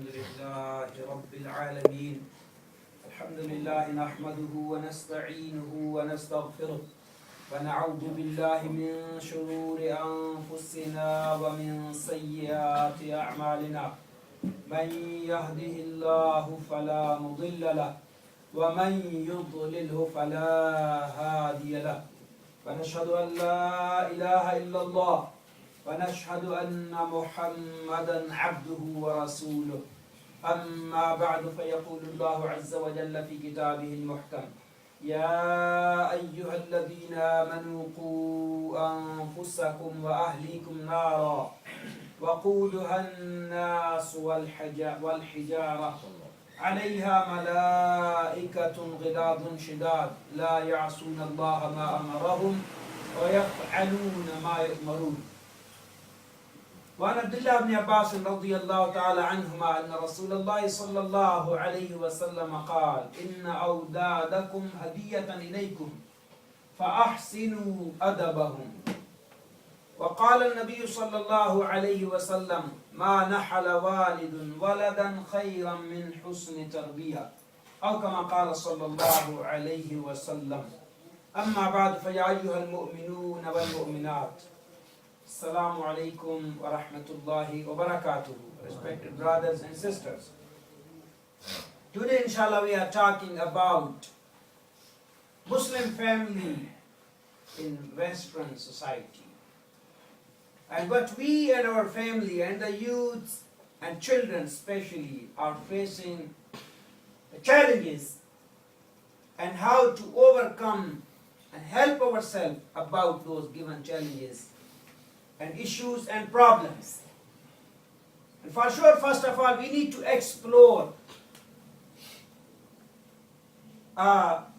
الحمد لله رب العالمين الحمد لله نحمده ونستعينه ونستغفره ونعوذ بالله من شرور أنفسنا ومن سيئات أعمالنا من يهده الله فلا مضل له ومن يضلله فلا هادي له ونشهد أن لا إله إلا الله ونشهد أن محمدا عبده ورسوله أما بعد فيقول الله عز وجل في كتابه المحكم يا أيها الذين آمنوا قوا أنفسكم وأهليكم نارا وقودها الناس والحجارة عليها ملائكة غلاظ شداد لا يعصون الله ما أمرهم ويفعلون ما يؤمرون وعن عبد بن عباس رضي الله تعالى عنهما أن رسول الله صلى الله عليه وسلم قال إن أودادكم هدية إليكم فأحسنوا أدبهم وقال النبي صلى الله عليه وسلم ما نحل والد ولدا خيرا من حسن تربية أو كما قال صلى الله عليه وسلم أما بعد فيا أيها المؤمنون والمؤمنات Assalamu alaikum wa rahmatullahi wa barakatuh. Respected brothers and sisters. Today inshallah we are talking about Muslim family in Western society. And what we and our family and the youth and children especially are facing the challenges and how to overcome and help ourselves about those given challenges and issues and problems. And for sure, first of all, we need to explore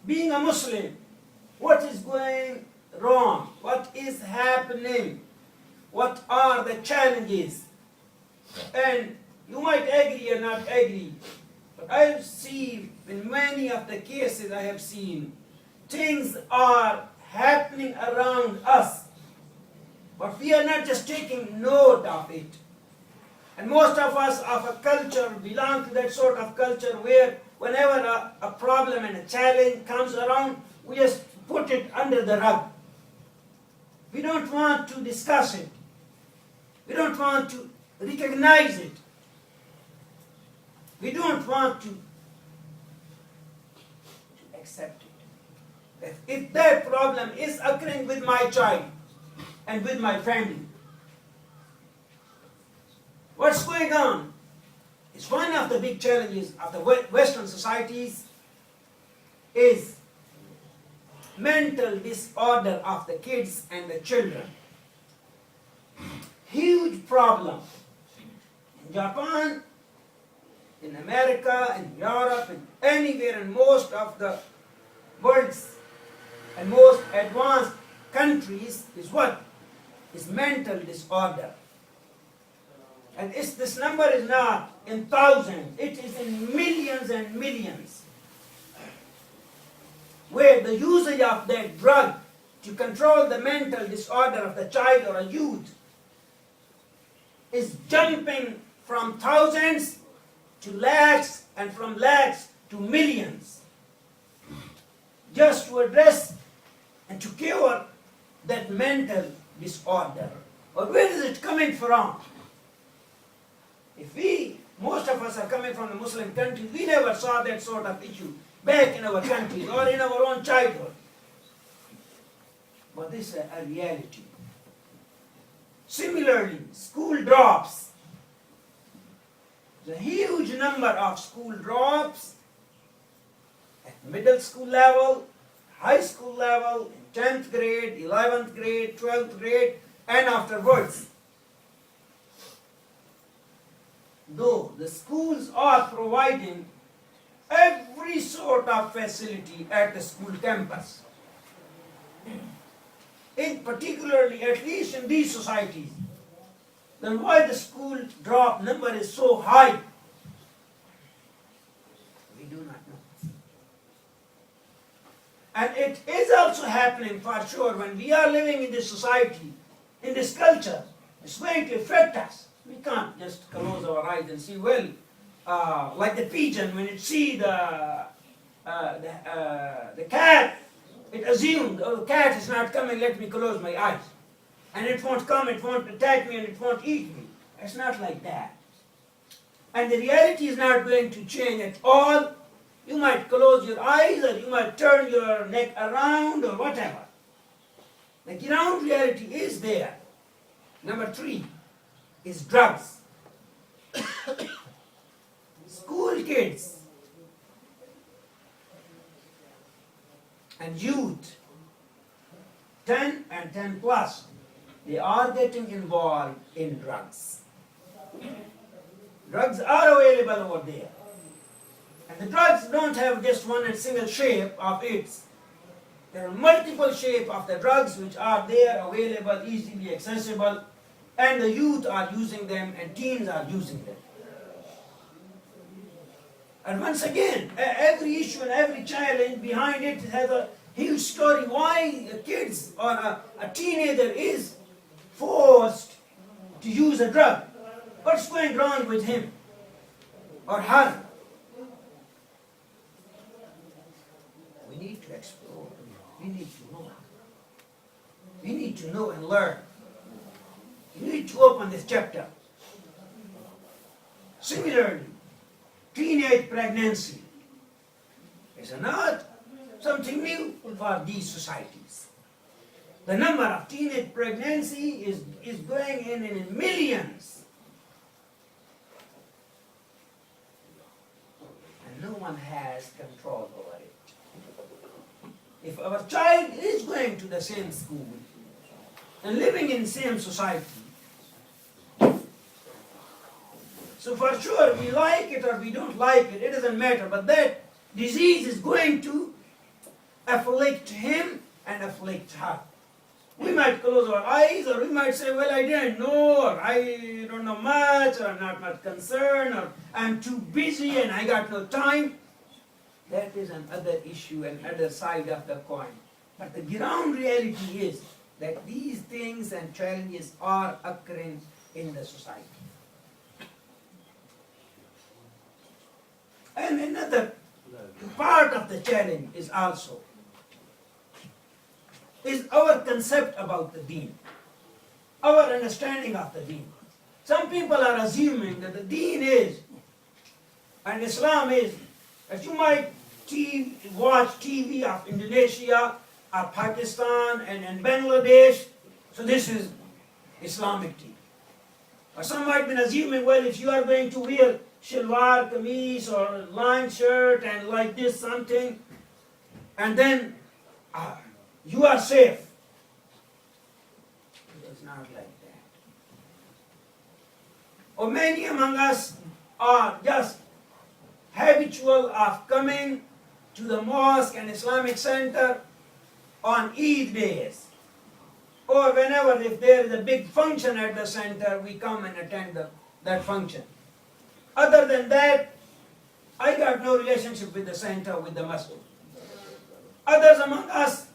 being a Muslim, what is going wrong, what is happening, what are the challenges. And you might agree or not agree, but I see in many of the cases I have seen, things are happening around us, but we are not just taking note of it. And most of us of a culture belong to that sort of culture where whenever a problem and a challenge comes around, we just put it under the rug. We don't want to discuss it. We don't want to recognize it. We don't want to accept it. If that problem is occurring with my child, and with my family, what's going on is one of the big challenges of the Western societies is mental disorder of the kids and the children. Huge problem in Japan, in America, in Europe, in anywhere in most of the world's and most advanced countries is what? Is mental disorder. And this number is not in thousands, it is in millions and millions. Where the usage of that drug to control the mental disorder of the child or a youth is jumping from thousands to lakhs and from lakhs to millions. Just to address and to cure that mental disorder. Or where is it coming from? If most of us are coming from the Muslim countries, we never saw that sort of issue back in our countries or in our own childhood. But this is a reality. Similarly, school drops. The huge number of school drops at middle school level, high school level, 10th grade, 11th grade, 12th grade, and afterwards. Though the schools are providing every sort of facility at the school campus, in particularly, at least in these societies, then why the school drop number is so high? We do not know. And it is also happening for sure when we are living in this society, in this culture. It's going to affect us. We can't just close our eyes and see, well, like the pigeon, when it see the cat, it assumed, oh, the cat is not coming, let me close my eyes. And it won't come, it won't attack me, and it won't eat me. It's not like that. And the reality is not going to change at all. You might close your eyes, or you might turn your neck around, or whatever. The ground reality is there. Number 3 is drugs. School kids and youth, 10 and 10 plus, they are getting involved in drugs. Drugs are available over there. And the drugs don't have just one single shape of it. There are multiple shapes of the drugs which are there, available, easily accessible, and the youth are using them and teens are using them. And once again, every issue and every challenge behind it has a huge story why kids or a teenager is forced to use a drug. What's going wrong with him or her? We need to explore. We need to know. We need to know and learn. We need to open this chapter. Similarly, teenage pregnancy is not something new for these societies. The number of teenage pregnancy is going in millions. And no one has control over it. If our child is going to the same school and living in the same society, so for sure we like it or we don't like it, it doesn't matter, but that disease is going to afflict him and afflict her. We might close our eyes, or we might say, well, I didn't know, or I don't know much, or I'm not much concerned, or I'm too busy and I got no time. That is another issue, another side of the coin. But the ground reality is that these things and challenges are occurring in the society. And another part of the challenge is also is our concept about the deen, our understanding of the deen. Some people are assuming that the deen is, and Islam is, that you might watch TV of Indonesia or Pakistan and Bangladesh, so this is Islamic tea. Or some might be assuming, well, if you are going to wear shalwar kameez or line shirt and like this something, and then you are safe. It's not like that. Or many among us are just habitual of coming to the mosque and Islamic center on Eid days. Or whenever, if there is a big function at the center, we come and attend that function. Other than that, I got no relationship with the center, with the mosque. Others among us,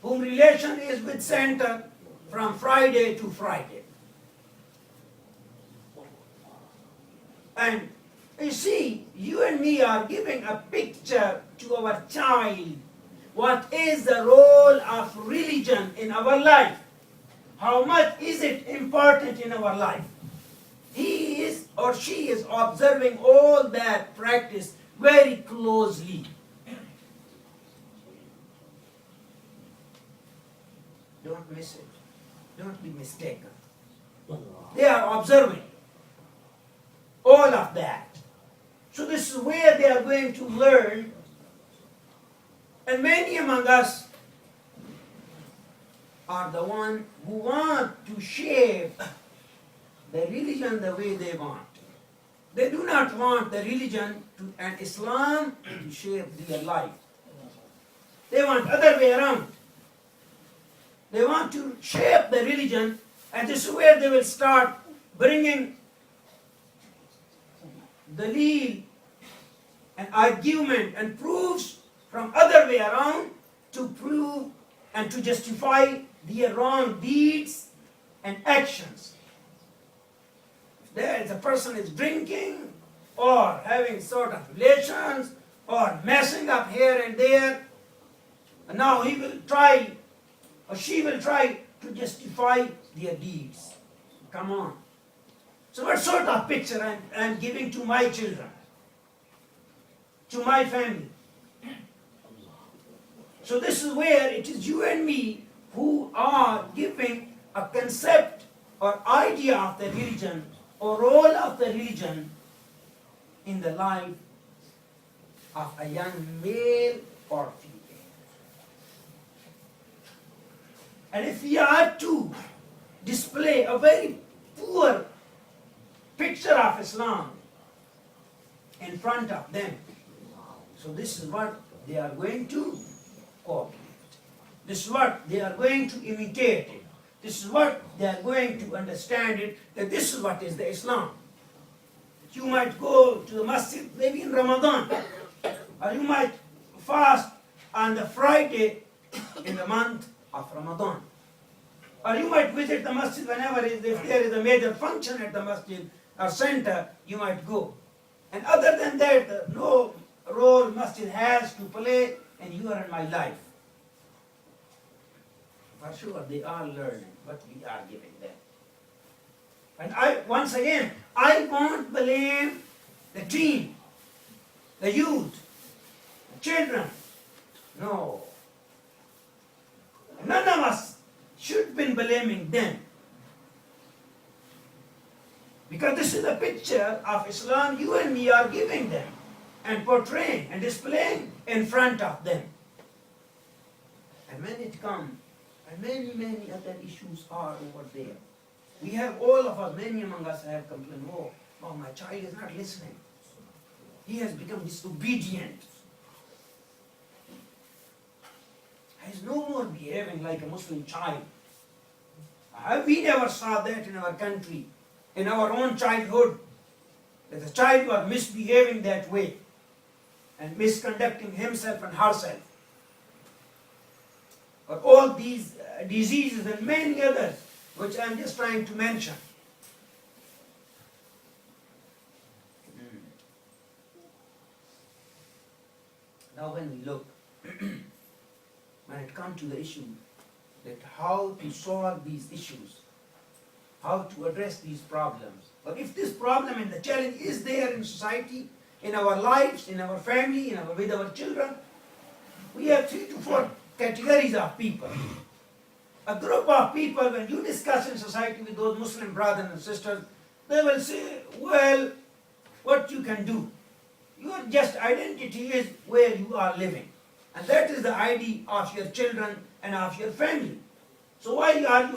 whom relation is with center from Friday to Friday. And you see, you and me are giving a picture to our child. What is the role of religion in our life? How much is it important in our life? He is or she is observing all that practice very closely. Don't miss it. Don't be mistaken. They are observing all of that. So this is where they are going to learn. And many among us are the one who want to shape the religion the way they want. They do not want the religion and Islam to shape their life. They want other way around. They want to shape the religion, and this is where they will start bringing dalil and argument and proofs from other way around to prove and to justify their wrong deeds and actions. If a person is drinking, or having sort of relations, or messing up here and there. And now he will try, or she will try to justify their deeds. Come on. So what sort of picture I am giving to my children, to my family? So this is where it is you and me who are giving a concept or idea of the religion or role of the religion in the life of a young male or female. And if we are to display a very poor picture of Islam in front of them, so this is what they are going to copy. This is what they are going to imitate it. This is what they are going to understand it, that this is what is the Islam. You might go to the masjid maybe in Ramadan, or you might fast on the Friday in the month of Ramadan. Or you might visit the masjid whenever, if there is a major function at the masjid or center, you might go. And other than that, no role masjid has to play in your and my life. For sure, they are learning what we are giving them. And once again, I won't blame the teen, the youth, the children. No. None of us should be blaming them. Because this is a picture of Islam you and me are giving them and portraying and displaying in front of them. And when it comes, and many other issues are over there. We have, all of us, many among us have complained, oh, my child is not listening. He has become disobedient. He is no more behaving like a Muslim child. We never saw that in our country, in our own childhood, that the child was misbehaving that way and misconducting himself and herself. But all these diseases and many others, which I am just trying to mention. Now when we look, when it comes to the issue, that how to solve these issues, how to address these problems. But if this problem and the challenge is there in society, in our lives, in our family, with our children, we have 3 to 4 categories of people. A group of people, when you discuss in society with those Muslim brothers and sisters, they will say, well, what you can do? Your just identity is where you are living. And that is the ID of your children and of your family. So why are you